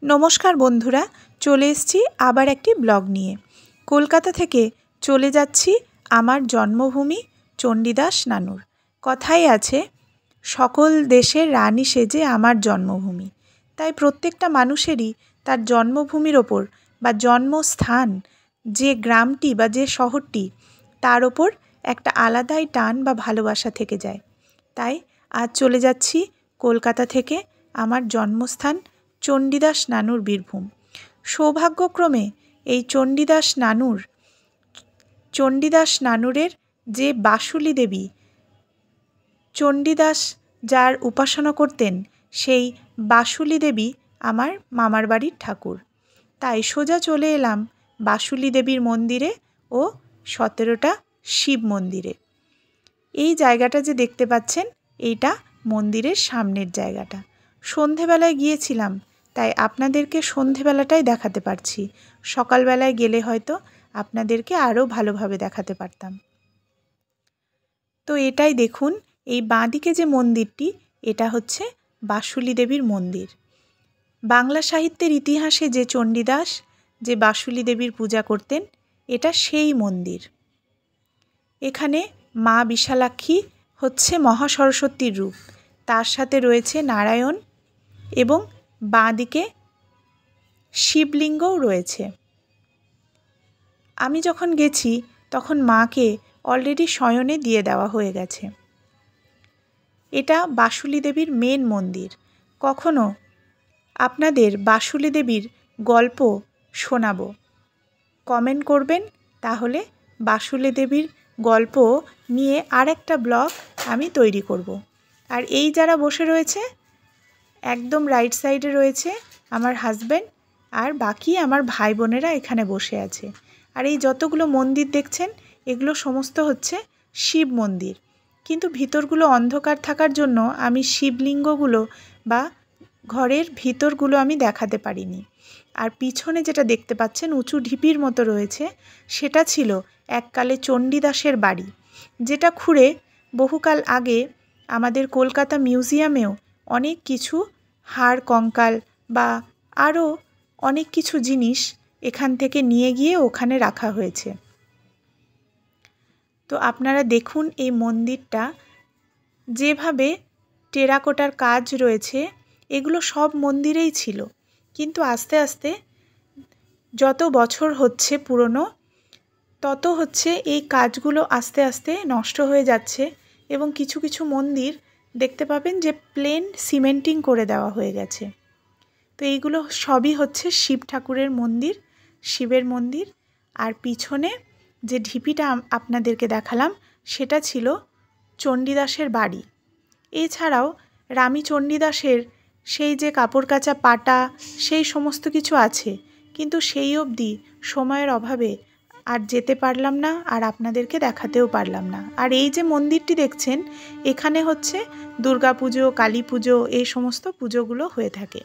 নমস্কার বন্ধুরা, চলে এসেছি আবার একটি ব্লগ নিয়ে। কলকাতা থেকে চলে যাচ্ছি আমার জন্মভূমি চণ্ডীদাস নানুর। কথাই আছে, সকল দেশের রানী সেজে আমার জন্মভূমি। তাই প্রত্যেকটা মানুষেরই তার জন্মভূমির ওপর বা জন্মস্থান, যে গ্রামটি বা যে শহরটি, তার ওপর একটা আলাদাই টান বা ভালোবাসা থেকে যায়। তাই আজ চলে যাচ্ছি কলকাতা থেকে আমার জন্মস্থান চণ্ডীদাস নানুর বীরভূম। সৌভাগ্যক্রমে এই চণ্ডীদাস নানুরের যে বাসুলি দেবী, চণ্ডীদাস যার উপাসনা করতেন, সেই বাসুলি দেবী আমার মামার বাড়ির ঠাকুর। তাই সোজা চলে এলাম বাসুলি দেবীর মন্দিরে ও 17টা শিব মন্দিরে। এই জায়গাটা যে দেখতে পাচ্ছেন, এইটা মন্দিরের সামনের জায়গাটা। সন্ধেবেলায় গিয়েছিলাম, তাই আপনাদেরকে সন্ধেবেলাটাই দেখাতে পারছি। সকালবেলায় গেলে হয়তো আপনাদেরকে আরও ভালোভাবে দেখাতে পারতাম। তো এটাই দেখুন, এই বাঁদিকে যে মন্দিরটি, এটা হচ্ছে বাসুলি দেবীর মন্দির। বাংলা সাহিত্যের ইতিহাসে যে চণ্ডীদাস যে বাসুলি দেবীর পূজা করতেন, এটা সেই মন্দির। এখানে মা বিশালাক্ষী হচ্ছে মহাসরস্বতীর রূপ, তার সাথে রয়েছে নারায়ণ এবং বাঁদিকে শিবলিঙ্গও রয়েছে। আমি যখন গেছি তখন মাকে অলরেডি শয়নে দিয়ে দেওয়া হয়ে গেছে। এটা বাসুলি দেবীর মেন মন্দির। কখনো আপনাদের বাসুলি দেবীর গল্প শোনাবো, কমেন্ট করবেন, তাহলে বাসুলি দেবীর গল্প নিয়ে আরেকটা ব্লগ আমি তৈরি করব। আর এই যারা বসে রয়েছে, একদম রাইট সাইডে রয়েছে আমার হাজব্যান্ড, আর বাকি আমার ভাই বোনেরা এখানে বসে আছে। আর এই যতগুলো মন্দির দেখছেন, এগুলো সমস্ত হচ্ছে শিব মন্দির। কিন্তু ভিতরগুলো অন্ধকার থাকার জন্য আমি শিবলিঙ্গগুলো বা ঘরের ভিতরগুলো আমি দেখাতে পারিনি। আর পিছনে যেটা দেখতে পাচ্ছেন উঁচু ঢিপির মতো রয়েছে, সেটা ছিল এককালে চণ্ডীদাসের বাড়ি, যেটা খুঁড়ে বহুকাল আগে আমাদের কলকাতা মিউজিয়ামেও অনেক কিছু হাড় কঙ্কাল বা আরও অনেক কিছু জিনিস এখান থেকে নিয়ে গিয়ে ওখানে রাখা হয়েছে। তো আপনারা দেখুন, এই মন্দিরটা যেভাবে টেরাকোটার কাজ রয়েছে, এগুলো সব মন্দিরেই ছিল, কিন্তু আস্তে আস্তে যত বছর হচ্ছে পুরনো, তত হচ্ছে এই কাজগুলো আস্তে আস্তে নষ্ট হয়ে যাচ্ছে এবং কিছু কিছু মন্দির দেখতে পাবেন যে প্লেন সিমেন্টিং করে দেওয়া হয়ে গেছে। তো এইগুলো সবই হচ্ছে শিব ঠাকুরের মন্দির, শিবের মন্দির। আর পিছনে যে ঢিপিটা আপনাদেরকে দেখালাম, সেটা ছিল চণ্ডীদাসের বাড়ি। এছাড়াও রামী চণ্ডীদাসের সেই যে কাপড় কাচা পাটা, সেই সমস্ত কিছু আছে, কিন্তু সেই অবধি সময়ের অভাবে আর যেতে পারলাম না, আর আপনাদেরকে দেখাতেও পারলাম না। আর এই যে মন্দিরটি দেখছেন, এখানে হচ্ছে দুর্গা পুজো, কালী পুজো, এই সমস্ত পুজোগুলো হয়ে থাকে।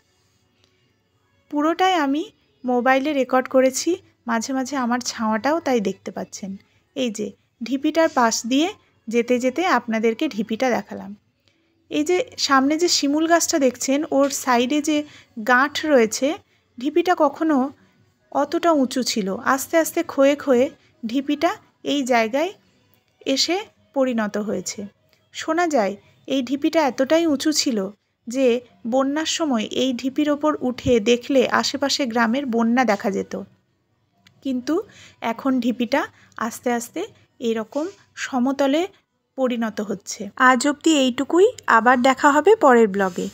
পুরোটাই আমি মোবাইলে রেকর্ড করেছি, মাঝে মাঝে আমার ছাওয়াটাও তাই দেখতে পাচ্ছেন। এই যে ঢিপিটার পাশ দিয়ে যেতে যেতে আপনাদেরকে ঢিপিটা দেখালাম। এই যে সামনে যে শিমুল গাছটা দেখছেন, ওর সাইডে যে গাঁঠ রয়েছে, ঢিপিটা কখনো অতটা উঁচু ছিল, আস্তে আস্তে ক্ষয়ে ক্ষয়ে ঢিপিটা এই জায়গায় এসে পরিণত হয়েছে। শোনা যায় এই ঢিপিটা এতটাই উঁচু ছিল যে বন্যার সময় এই ঢিপির ওপর উঠে দেখলে আশেপাশে গ্রামের বন্যা দেখা যেত। কিন্তু এখন ঢিপিটা আস্তে আস্তে এরকম সমতলে পরিণত হচ্ছে। আজ অবধি এইটুকুই, আবার দেখা হবে পরের ব্লগে।